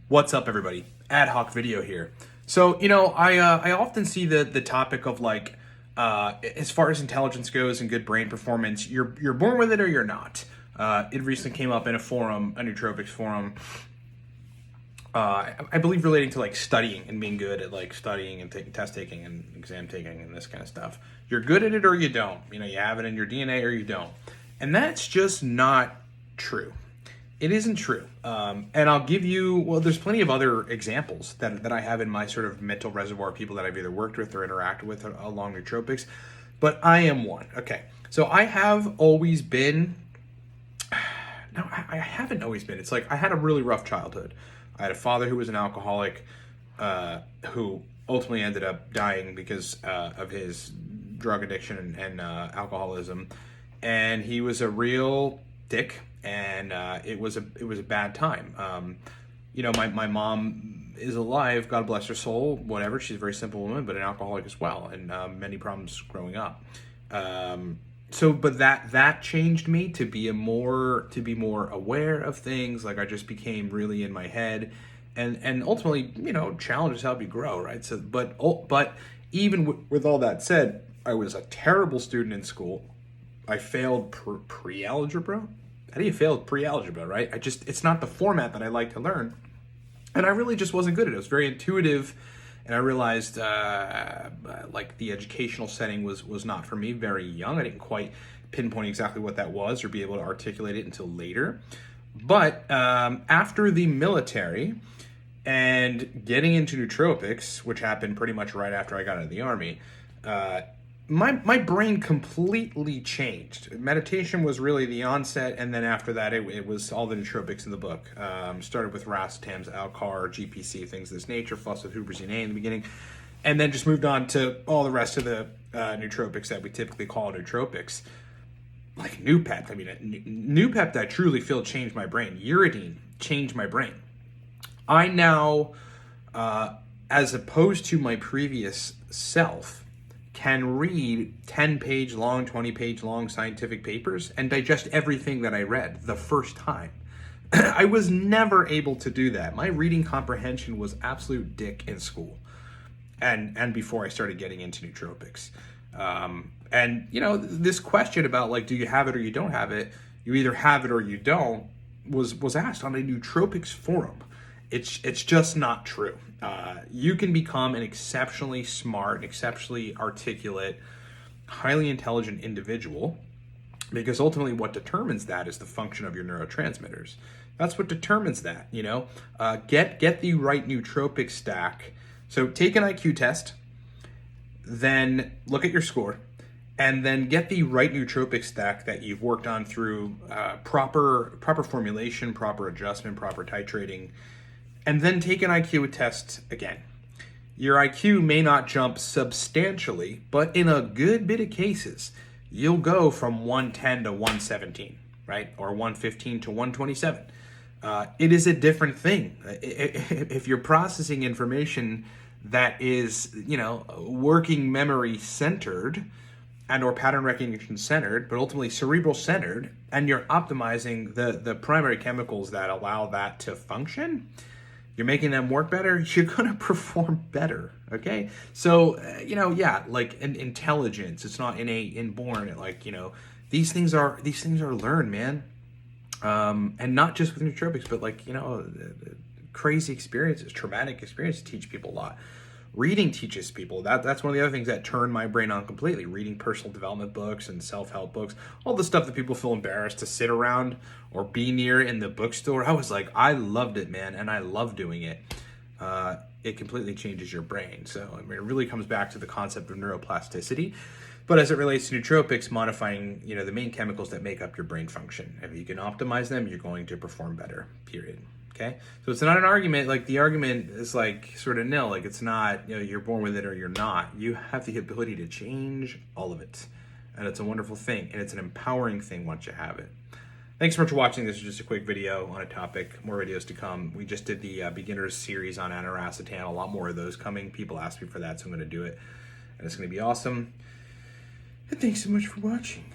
What's up, everybody? Ad hoc video here. So, I often see the topic of like, as far as intelligence goes and good brain performance, you're born with it or you're not. It recently came up in a forum, a nootropics forum. I believe relating to like studying and being good at like studying and test taking and exam taking and this kind of stuff. You're good at it or you don't. You have it in your DNA or you don't, and that's just not true. It isn't true. And I'll give you, well, there's plenty of other examples that I have in my sort of mental reservoir, people that I've either worked with or interacted with along nootropics, but I am one. Okay. So I have always been, no, I haven't always been. It's like I had a really rough childhood. I had a father who was an alcoholic, who ultimately ended up dying because of his drug addiction and alcoholism. And he was a real dick. And it was a bad time. My mom is alive, God bless her soul, whatever. She's a very simple woman, but an alcoholic as well, and many problems growing up. But that changed me to be more aware of things. Like I just became really in my head, and ultimately, challenges help you grow, right? So, but even with all that said, I was a terrible student in school. I failed pre-algebra. How do you fail pre-algebra, right? It's not the format that I like to learn. And I really just wasn't good at it. It was very intuitive. And I realized like the educational setting was not for me. Very young. I didn't quite pinpoint exactly what that was or be able to articulate it until later. But after the military and getting into nootropics, which happened pretty much right after I got out of the Army, my brain completely changed. Meditation was really the onset, and then after that, it was all the nootropics in the book. Started with racetams, Alcar, GPC, things of this nature, fuss with huperzine in the beginning, and then just moved on to all the rest of the nootropics that we typically call nootropics. Like Noopept. I mean, Noopept, I truly feel changed my brain. Uridine changed my brain. I now, as opposed to my previous self, can read 10-page long, 20-page long scientific papers and digest everything that I read the first time. I was never able to do that. My reading comprehension was absolute dick in school and before I started getting into nootropics. This question about like, do you have it or you don't have it? You either have it or you don't was asked on a nootropics forum. It's just not true. You can become an exceptionally smart, exceptionally articulate, highly intelligent individual because ultimately what determines that is the function of your neurotransmitters. That's what determines that, Get the right nootropic stack. So take an IQ test, then look at your score, and then get the right nootropic stack that you've worked on through proper formulation, proper adjustment, proper titrating, and then take an IQ test again. Your IQ may not jump substantially, but in a good bit of cases, you'll go from 110 to 117, right? Or 115 to 127. It is a different thing. If you're processing information that is, working memory centered and or pattern recognition centered, but ultimately cerebral centered, and you're optimizing the primary chemicals that allow that to function, you're making them work better, you're going to perform better, okay? So, like intelligence, it's not innate, inborn, like, these things are learned, man. And not just with nootropics, but like, crazy experiences, traumatic experiences teach people a lot. Reading teaches people. That's one of the other things that turned my brain on completely. Reading personal development books and self-help books, all the stuff that people feel embarrassed to sit around or be near in the bookstore. I was like, I loved it, man, and I love doing it. It completely changes your brain. So I mean, it really comes back to the concept of neuroplasticity. But as it relates to nootropics, modifying, the main chemicals that make up your brain function. If you can optimize them, you're going to perform better, period. Okay? So it's not an argument, like the argument is like sort of nil, like it's not, you're born with it or you're not. You have the ability to change all of it. And it's a wonderful thing, and it's an empowering thing once you have it. Thanks so much for watching. This is just a quick video on a topic. More videos to come. We just did the beginners series on aniracetam. A lot more of those coming. People asked me for that, so I'm going to do it. And it's going to be awesome. And thanks so much for watching.